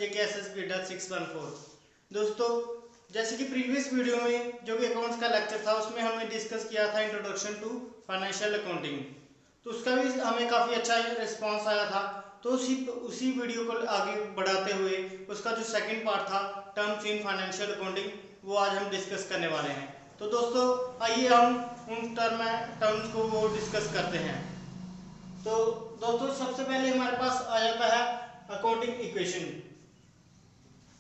JKSS beta 614। दोस्तों, जैसे कि प्रीवियस वीडियो में जो भी अकाउंट्स का लेक्चर था उसमें हमने डिस्कस किया था इंट्रोडक्शन टू फाइनेंशियल अकाउंटिंग, तो उसका भी हमें काफ़ी अच्छा रिस्पांस आया था। तो उसी वीडियो को आगे बढ़ाते हुए उसका जो सेकंड पार्ट था टर्म्स इन फाइनेंशियल अकाउंटिंग, वो आज हम डिस्कस करने वाले हैं। तो दोस्तों आइए हम उन टर्म्स को वो डिस्कस करते हैं। तो दोस्तों सबसे पहले हमारे पास आ जाता है अकाउंटिंग इक्वेशन।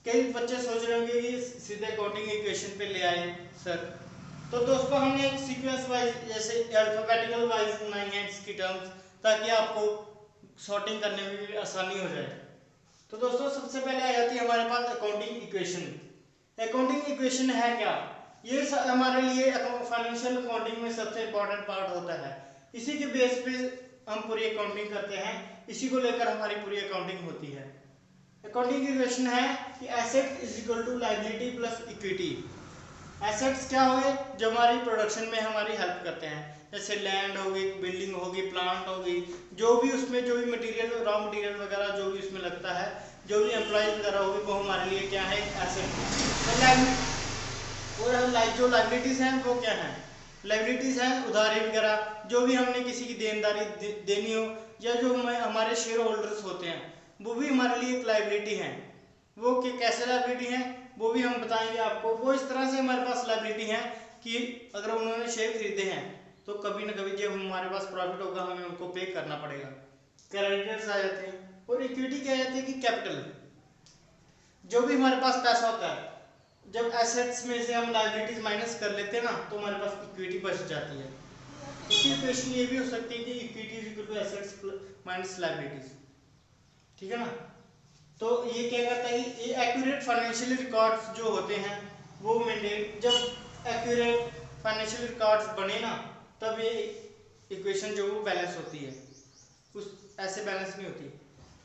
कई बच्चे सोच रहे होंगे कि सीधे अकाउंटिंग इक्वेशन पे ले आए सर। तो दोस्तों हमने एक सीक्वेंस वाइज जैसे अल्फाबेटिकल वाइज बनाई है इसकी टर्म्स, ताकि आपको सॉर्टिंग करने में भी आसानी हो जाए। तो दोस्तों सबसे पहले आ जाती है हमारे पास अकाउंटिंग इक्वेशन। अकाउंटिंग इक्वेशन है क्या? ये हमारे लिए फाइनेंशियल अकाउंटिंग में सबसे इंपॉर्टेंट पार्ट होता है। इसी के बेस पे हम पूरी अकाउंटिंग करते हैं, इसी को लेकर हमारी पूरी अकाउंटिंग होती है। अकाउंटिंग इक्वेशन है कि asset is equal to liability plus equity. Assets क्या हो गए? जो हमारी प्रोडक्शन में हमारी हेल्प करते हैं, जैसे लैंड होगी, बिल्डिंग होगी, प्लांट होगी, जो भी उसमें जो भी मटेरियल, रॉ मटेरियल वगैरह जो भी उसमें लगता है, जो भी एम्प्लॉय वगैरह होगी, वो हमारे लिए क्या है? एसेट। और जो लायबिलिटीज हैं वो क्या है? लायबिलिटीज हैं उधारी वगैरह, जो भी हमने किसी की देनदारी देनी हो, या जो हमारे शेयर होल्डर्स होते हैं, वो भी हमारे लिए एक लायबिलिटी है। वो कैसे लायबिलिटी है वो भी हम बताएंगे आपको। वो इस तरह से हमारे पास लायबिलिटी है कि अगर उन्होंने शेयर खरीदे हैं तो कभी ना कभी जब हमारे पास प्रॉफिट होगा हमें उनको पे करना पड़ेगा। क्रेडिटर्स आ जाते हैं। और इक्विटी क्या जाती है कि कैपिटल, जो भी हमारे पास पैसा होता है, जब एसेट्स में से हम लायबिलिटीज माइनस कर लेते हैं ना, तो हमारे पास इक्विटी बच जाती है। इसी इक्वेशन ये भी हो सकती है कि equity is equal to assets minus liabilities. ठीक है ना? तो ये क्या करता है कि ये एक्यूरेट फाइनेंशियल रिकॉर्ड्स जो होते हैं वो मेंटेन, जब एक्यूरेट फाइनेंशियल रिकॉर्ड्स बने ना, तब ये इक्वेशन जो वो बैलेंस होती है। उस ऐसे बैलेंस नहीं होती।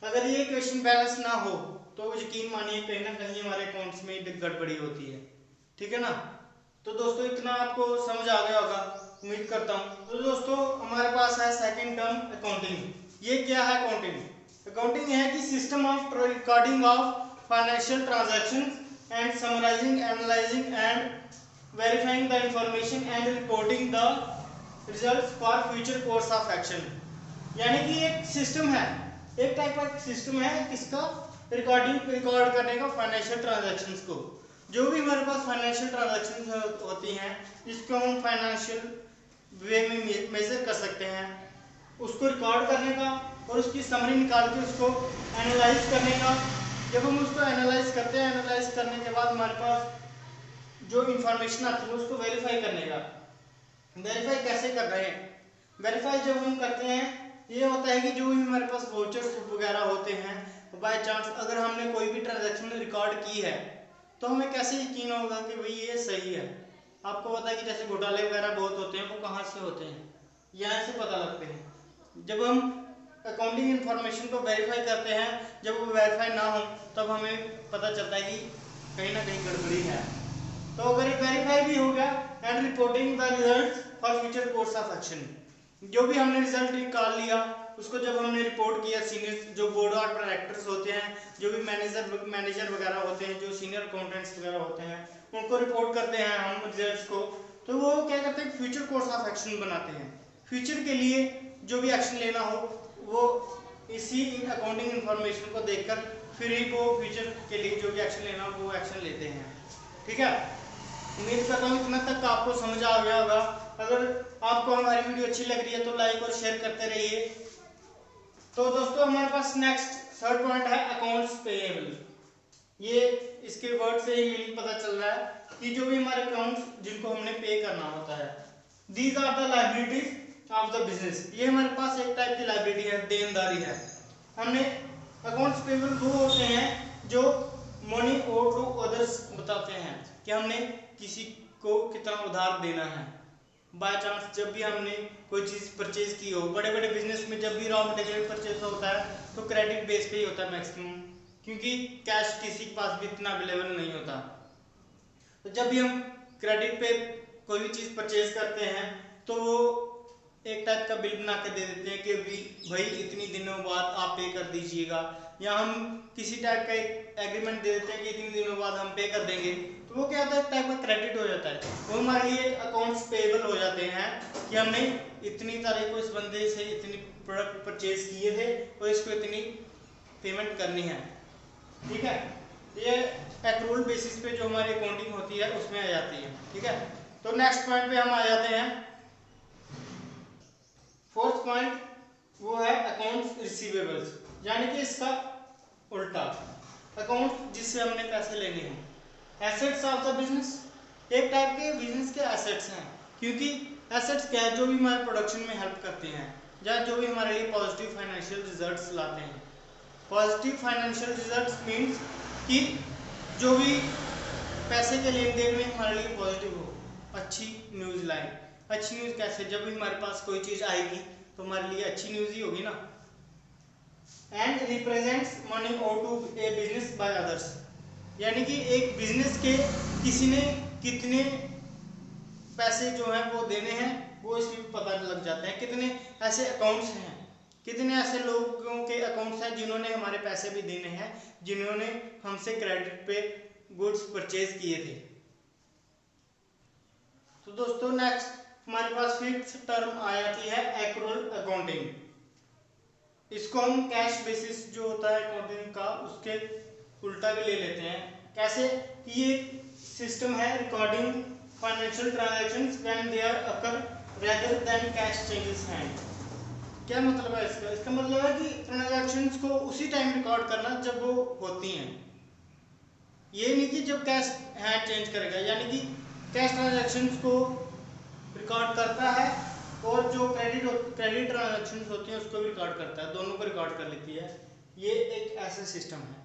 अगर ये इक्वेशन बैलेंस ना हो तो यकीन मानिए कहीं ना कहीं हमारे अकाउंट्स में गड़बड़ी होती है। ठीक है ना? तो दोस्तों इतना आपको समझ आ गया होगा, उम्मीद करता हूँ। तो दोस्तों हमारे पास है सेकंड टर्म अकाउंटिंग। ये क्या है अकाउंटिंग? अकाउंटिंग है कि system of recording of financial transactions and summarising, analysing and verifying the information and reporting the results for future course of action. यानी कि एक सिस्टम है, एक टाइप का सिस्टम है किसका? रिकॉर्ड करने का फाइनेंशियल ट्रांजैक्शंस को। जो भी हमारे पास फाइनेंशियल ट्रांजैक्शंस होती हैं जिसको हम फाइनेंशियल वे में मेजर कर सकते हैं, उसको रिकॉर्ड करने का और उसकी समरी निकाल के उसको एनालाइज करने का। जब हम उसको एनालाइज करते हैं, एनालाइज करने के बाद हमारे पास जो इंफॉर्मेशन आती है उसको वेरीफाई करने का। वेरीफाई कैसे कर रहे हैं? वेरीफाई जब हम करते हैं, ये होता है कि जो भी हमारे पास वाउचर्स वगैरह होते हैं, बाय चांस अगर हमने कोई भी ट्रांजैक्शन रिकॉर्ड की है तो हमें कैसे यकीन होगा कि भाई ये सही है? आपको पता है कि जैसे घोटाले वगैरह बहुत होते हैं, वो कहाँ से होते हैं? यहाँ से पता लगते हैं। जब हम अकाउंटिंग इंफॉर्मेशन को वेरीफाई करते हैं, जब वो वेरीफाई ना हो तब हमें पता चलता है कि कहीं ना कहीं गड़बड़ी है। तो अगर ये वेरीफाई भी हो गया, and reporting the results for future course of action, जो भी हमने रिजल्ट निकाल लिया उसको जब हमने रिपोर्ट किया सीनियर जो बोर्ड ऑफ डायरेक्टर्स होते हैं, जो भी मैनेजर वगैरह होते हैं, जो सीनियर अकाउंटेंट्स वगैरह होते हैं, उनको रिपोर्ट करते हैं हम रिजल्ट्स को। तो वो क्या करते हैं? फ्यूचर कोर्स ऑफ एक्शन बनाते हैं। फ्यूचर के लिए जो भी एक्शन लेना हो वो इसी अकाउंटिंग इंफॉर्मेशन को देखकर फिर ही वो फ्यूचर के लिए जो भी एक्शन लेना हो वो एक्शन लेते हैं। ठीक है? उम्मीद करता हूँ इतना तक आपको समझ आ गया होगा। अगर आपको हमारी वीडियो अच्छी लग रही है तो लाइक और शेयर करते रहिए। तो दोस्तों हमारे पास नेक्स्ट थर्ड पॉइंट है अकाउंट्स पेएबल। ये इसके वर्ड से ही मीनिंग पता चल रहा है कि जो भी हमारे अकाउंट्स जिनको हमने पे करना होता है, these are the liabilities of the business. ये हमारे पास एक टाइप की लायबिलिटी है, देनदारी है। हमने अकाउंट्स पेएबल वो होते हैं जो मनी और टू अदर्स बताते हैं कि हमने किसी को कितना उधार देना है। बाय चांस जब भी हमने कोई चीज़ परचेज की हो, बड़े बड़े बिजनेस में जब भी रॉ मटेरियल परचेज होता है तो क्रेडिट बेस पे ही होता है मैक्सिमम, क्योंकि कैश किसी के पास भी इतना अवेलेबल नहीं होता। तो जब भी हम क्रेडिट पे कोई भी चीज़ परचेज करते हैं तो वो एक टाइप का बिल बना के दे देते हैं कि भाई इतनी दिनों बाद आप पे कर दीजिएगा, या हम किसी टाइप का एक एग्रीमेंट दे देते हैं कि इतनी दिनों बाद हम पे कर देंगे। तो वो क्या होता है, एक टाइप का क्रेडिट हो जाता है, वो हमारे लिए अकाउंट्स पेएबल हो जाते हैं कि हमने इतनी तारीख को इस बंदे से इतनी प्रोडक्ट परचेज किए थे और इसको इतनी पेमेंट करनी है। ठीक है, ये एक्रूल बेसिस पे जो हमारी अकाउंटिंग होती है उसमें आ जाती है। ठीक है, तो नेक्स्ट पॉइंट पे हम आ जाते हैं। फोर्थ पॉइंट वो है अकाउंट्स रिसीवेबल्स, यानी कि इसका उल्टा, अकाउंट जिससे हमने पैसे लेने हैं। एसेट्स ऑफ द बिजनेस, एक टाइप के बिजनेस के एसेट्स हैं, क्योंकि एसेट्स क्या है, जो भी हमारे प्रोडक्शन में हेल्प करते हैं या जो भी हमारे लिए पॉजिटिव फाइनेंशियल रिजल्ट्स लाते हैं। पॉजिटिव फाइनेंशियल रिजल्ट्स मीन्स कि जो भी पैसे के लेन देन में हमारे लिए पॉजिटिव हो, अच्छी न्यूज़ लाए। अच्छी न्यूज़ कैसे, जब भी हमारे पास कोई चीज़ आएगी तो हमारे लिए अच्छी न्यूज़ ही होगी ना। And represents money over to a business by others, यानी कि एक बिजनेस के किसी ने कितने पैसे जो हैं वो देने हैं वो इसमें पता लग जाता है। कितने ऐसे अकाउंट्स हैं, कितने ऐसे लोगों के अकाउंट्स हैं जिन्होंने हमारे पैसे भी देने हैं, जिन्होंने हमसे क्रेडिट पे गुड्स परचेज किए थे। तो दोस्तों नेक्स्ट हमारे पास फिफ्थ टर्म आ जाती है एक्रूअल अकाउंटिंग। इसको हम कैश बेसिस जो होता है अकाउंटिंग का उसके उल्टा भी ले लेते हैं। कैसे, ये सिस्टम है recording financial transactions when they are occur rather than cash changes hand. क्या मतलब है इसका, इसका मतलब है कि ट्रांजैक्शंस को उसी टाइम रिकॉर्ड करना जब वो होती हैं, ये नहीं कि जब कैश हैंड चेंज करेगा। यानी कि कैश ट्रांजैक्शंस को रिकॉर्ड करता है और जो क्रेडिट ट्रांजैक्शंस होती हैं उसको भी रिकॉर्ड करता है, दोनों को रिकॉर्ड कर लेती है। ये एक ऐसा सिस्टम है,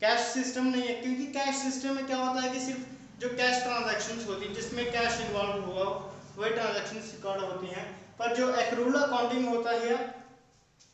कैश सिस्टम नहीं है, क्योंकि कैश सिस्टम में क्या होता है कि सिर्फ जो कैश ट्रांजैक्शंस होती हैं जिसमें कैश इन्वॉल्व हुआ वही ट्रांजैक्शंस रिकॉर्ड होती हैं। पर जो एक्रूअल अकाउंटिंग होता है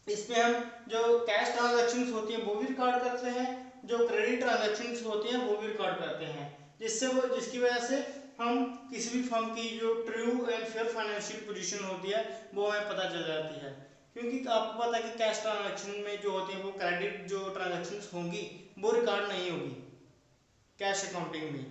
इसमें हम जो कैश ट्रांजैक्शंस होती हैं वो भी रिकॉर्ड करते हैं, जो क्रेडिट ट्रांजैक्शंस होती हैं वो भी रिकॉर्ड करते हैं, जिसकी वजह से हम किसी भी फर्म की जो true and fair financial position होती है वो हमें पता चल जाती है। क्योंकि आपको पता है कि कैश ट्रांजैक्शन में जो होती है वो क्रेडिट जो ट्रांजैक्शंस होंगी वो रिकॉर्ड नहीं होगी कैश अकाउंटिंग में।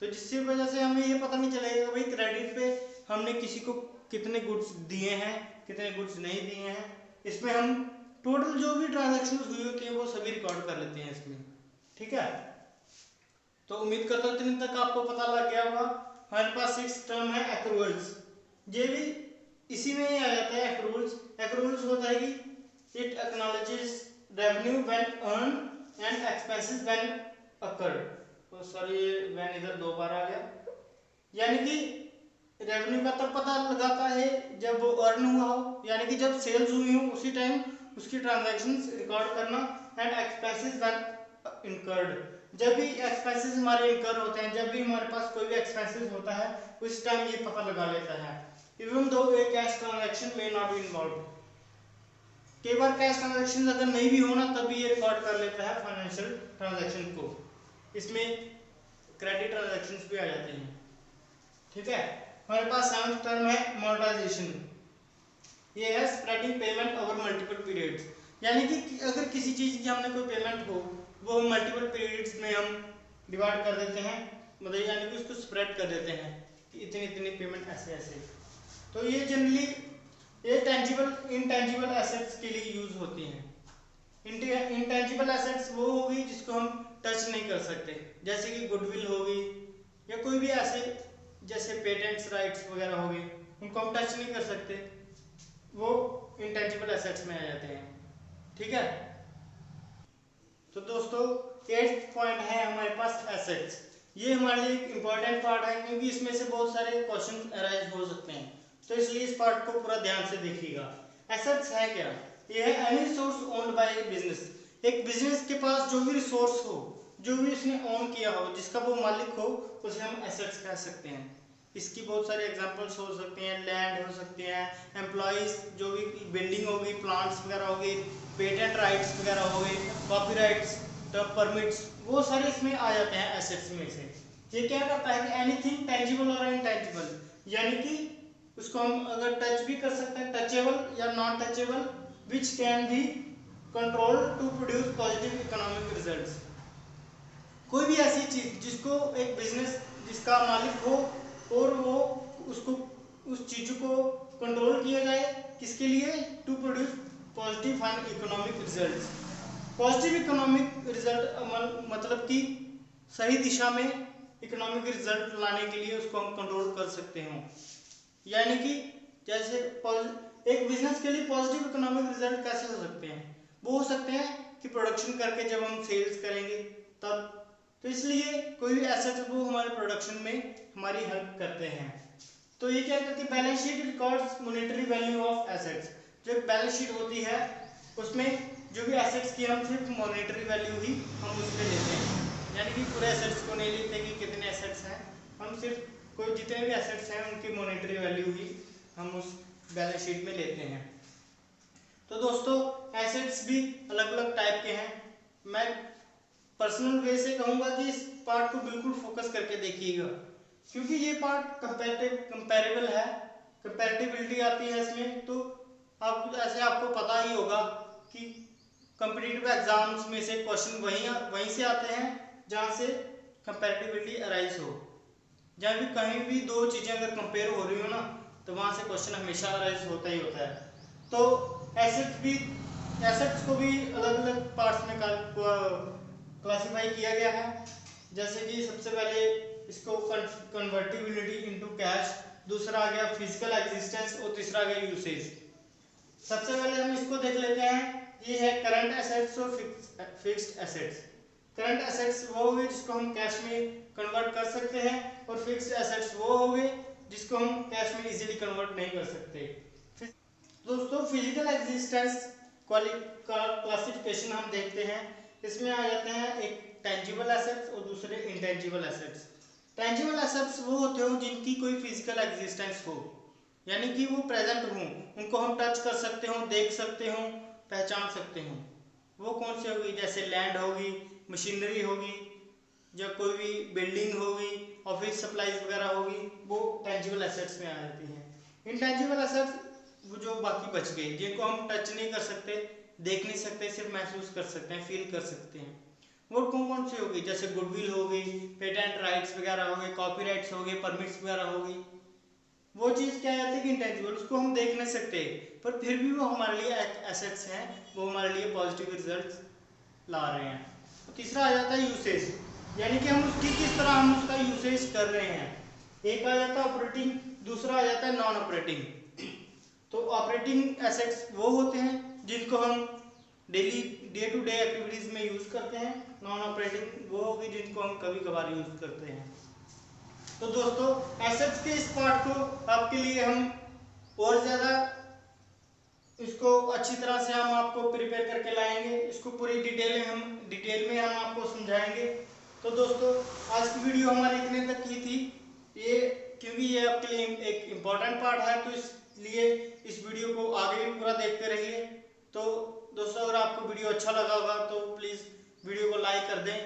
तो जिसकी वजह से हमें ये पता नहीं चलेगा भाई क्रेडिट पे हमने किसी को कितने गुड्स दिए हैं, कितने गुड्स नहीं दिए हैं। इसमें हम टोटल जो भी ट्रांजैक्शंस हुई होती हैं वो सभी रिकॉर्ड कर लेते हैं इसमें। ठीक है, तो उम्मीद करता हूँ इतने तक आपको पता लग गया होगा। हमारे पास सिक्स्थ टर्म है एक्रूअल्स, ये भी इसी में ही आ जाता है एक्रूअल्स। एक्रूअल्स होता है कि it acknowledges revenue when earn and expenses when occurred. तो सॉरी व्हेन इधर दो बार आ गया, यानी कि रेवेन्यू का तब पता लगाता है जब वो अर्न हुआ हो, यानी कि जब सेल्स हुई हो उसी टाइम उसकी ट्रांजैक्शंस रिकॉर्ड करना। एंड एक्सपेंसेस व्हेन इनकर्ड, जब भी एक्सपेंसेस हमारे इनकर होते हैं, जब भी हमारे पास कोई भी एक्सपेंसेस होता है उस टाइम ये पता लगा लेता है। Even though A cash transaction may not be involve, कई बार कैश ट्रांजैक्शन अगर नहीं भी होना तब भी ये रिकॉर्ड कर लेता है फाइनेंशियल ट्रांजैक्शन को। इसमें क्रेडिट ट्रांजैक्शंस भी आ जाते हैं। ठीक है, हमारे पास सेवंथ टर्म है मोनेटाइजेशन। ये है spreading payment over multiple periods, यानी कि अगर किसी चीज की हमने कोई पेमेंट हो वो हम मल्टीपल पीरियड्स में हम डिवाइड कर देते हैं, मतलब यानी कि उसको स्प्रेड कर देते हैं कि इतनी इतनी पेमेंट ऐसे ऐसे। तो ये जनरली ये टेंजिबल इनटेंजिबल एसेट्स के लिए यूज होती हैं। इनटेंजिबल एसेट्स वो होगी जिसको हम टच नहीं कर सकते, जैसे कि गुडविल होगी या कोई भी ऐसे जैसे पेटेंट्स राइट्स वगैरह हो गए, उनको हम टच नहीं कर सकते, वो इंटेंजिबल एसेट्स में आ जाते हैं। ठीक है, तो दोस्तों 8th पॉइंट है हमारे पास एसेट्स। ये हमारे लिए एक इम्पॉर्टेंट पार्ट है क्योंकि इसमें से बहुत सारे क्वेश्चन अराइज हो सकते हैं, तो इसलिए इस पार्ट को पूरा ध्यान से देखिएगा। एसेट्स है क्या, ये है any resource owned by A business, एक बिजनेस के पास जो भी रिसोर्स हो, जो भी उसने ओन किया हो, जिसका वो मालिक हो, उसे हम एसेट्स कह सकते हैं। इसकी बहुत सारे एग्जांपल्स हो सकते हैं, लैंड हो सकते हैं, एम्प्लॉइज जो भी बिल्डिंग हो गई, प्लांट्स वगैरह हो गए, पेटेंट राइट्स वगैरह हो गए, कॉपीराइट्स, परमिट्स, वो सारे इसमें आ जाते हैं एसेट्स में से। ये क्या करता है कि एनीथिंग टेंजिबल और इनटेंजिबल, यानी कि उसको हम अगर टच भी कर सकते हैं, टचेबल या non touchable, which can be control to produce positive economic results. कोई भी ऐसी चीज जिसको एक बिजनेस जिसका मालिक हो और वो उसको उस चीज को कंट्रोल किया जाए, किसके लिए, to produce positive and economic results. Positive economic result मतलब कि सही दिशा में इकोनॉमिक रिजल्ट लाने के लिए उसको हम कंट्रोल कर सकते हो। यानी कि जैसे एक बिजनेस के लिए पॉजिटिव इकोनॉमिक रिजल्ट कैसे हो सकते हैं, वो हो सकते हैं कि प्रोडक्शन करके जब हम सेल्स करेंगे तब, तो इसलिए कोई भी एसेट वो हमारे प्रोडक्शन में हमारी हेल्प करते हैं। तो ये क्या करती है, balance sheet records monetary value of assets. जो बैलेंस शीट होती है उसमें जो भी एसेट्स की हम सिर्फ मॉनेटरी वैल्यू ही हम उस पर लेते हैं, यानी कि पूरे एसेट्स को नहीं लेते कि कितने एसेट्स हैं, हम सिर्फ कोई जितने भी एसेट्स हैं उनकी मॉनेटरी वैल्यू ही हम उस बैलेंस शीट में लेते हैं। तो दोस्तों एसेट्स भी अलग अलग टाइप के हैं। मैं पर्सनल वे से कहूंगा कि इस पार्ट को बिल्कुल फोकस करके देखिएगा, क्योंकि ये पार्ट कंपैरेबल है, कंपैरेटिबिलिटी आती है इसमें। तो आप ऐसे आपको पता ही होगा कि कॉम्पिटिटिव एग्जाम्स में से क्वेश्चन वहीं से आते हैं जहां से कंपैरेटिबिलिटी अराइज हो। जहाँ भी कहीं भी दो चीजें अगर कंपेयर हो रही हो ना, तो वहां से क्वेश्चन हमेशा अराइज होता ही होता है। तो एसेट्स को भी अलग अलग पार्ट्स में क्लासिफाई किया गया है। जैसे कि सबसे पहले इसको कन्वर्टिबिलिटी इनटू कैश, दूसरा आ गया फिजिकल एग्जिस्टेंस और तीसरा आ गया यूसेज। सबसे पहले हम इसको देख लेते हैं, ये है करंट एसेट्स और फिक्स्ड एसेट्स। करंट एसेट्स वो हो गए जिसको हम कैश में कन्वर्ट कर सकते हैं, और फिक्स्ड एसेट्स वो हो गए जिसको हम कैश में इजीली कन्वर्ट नहीं कर सकते। दोस्तों फिजिकल एग्जिस्टेंस क्लासिफिकेशन हम देखते हैं, इसमें आ जाते हैं एक टेंजिबल एसेट्स और दूसरे इंटेंजिबल एसेट्स। टेंजिबल एसेट्स वो होते हो जिनकी कोई फिजिकल एग्जिस्टेंस हो, यानी कि वो प्रेजेंट हो, उनको हम टच कर सकते हो, देख सकते हो, पहचान सकते हो। वो कौन सी होगी, जैसे लैंड होगी, मशीनरी होगी, या कोई भी बिल्डिंग होगी, ऑफिस सप्लाईज वगैरह होगी, वो टेंजिबल एसेट्स में आ जाती हैं। इनटेंजिबल एसेट्स वो जो बाकी बच गए जिनको हम टच नहीं कर सकते, देख नहीं सकते, सिर्फ महसूस कर सकते हैं, फील कर सकते हैं, वो कौन कौन सी होगी, जैसे गुडविल होगी, पेटेंट राइट्स वगैरह हो गए, कॉपीराइट्स हो गए, परमिट्स वगैरह होगी। वो चीज़ क्या आती है कि इंटेंजिबल, उसको हम देख नहीं सकते, पर फिर भी वो हमारे लिए एसेट्स हैं, वो हमारे लिए पॉजिटिव रिजल्ट्स ला रहे हैं। तो तीसरा आ जाता है यूसेज, यानी कि हम उसकी किस तरह हम उसका यूसेज कर रहे हैं। एक आ जाता है ऑपरेटिंग, दूसरा आ जाता है नॉन ऑपरेटिंग। तो ऑपरेटिंग एसेट्स वो होते हैं जिनको हम daily day to day activities में यूज करते हैं, नॉन ऑपरेटिंग वो होगी जिनको हम कभी कभार यूज करते हैं। तो दोस्तों एसेट्स के इस पार्ट को आपके लिए हम और ज़्यादा इसको अच्छी तरह से हम आपको प्रिपेयर करके लाएंगे, इसको पूरी डिटेल में हम आपको समझाएंगे। तो दोस्तों आज की वीडियो हमारी इतने तक की थी, ये क्योंकि ये आपके लिए एक इम्पॉर्टेंट पार्ट है, तो इसलिए इस वीडियो को आगे भी पूरा देखते रहिए। तो दोस्तों अगर आपको वीडियो अच्छा लगा होगा तो प्लीज़ वीडियो को लाइक कर दें,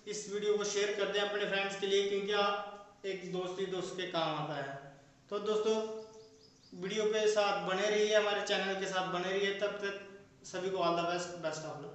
इस वीडियो को शेयर कर दें अपने फ्रेंड्स के लिए, क्योंकि एक दोस्त ही दोस्त के काम आता है। तो दोस्तों वीडियो के साथ बने रहिए, हमारे चैनल के साथ बने रहिए, तब तक सभी को all the best, best of luck.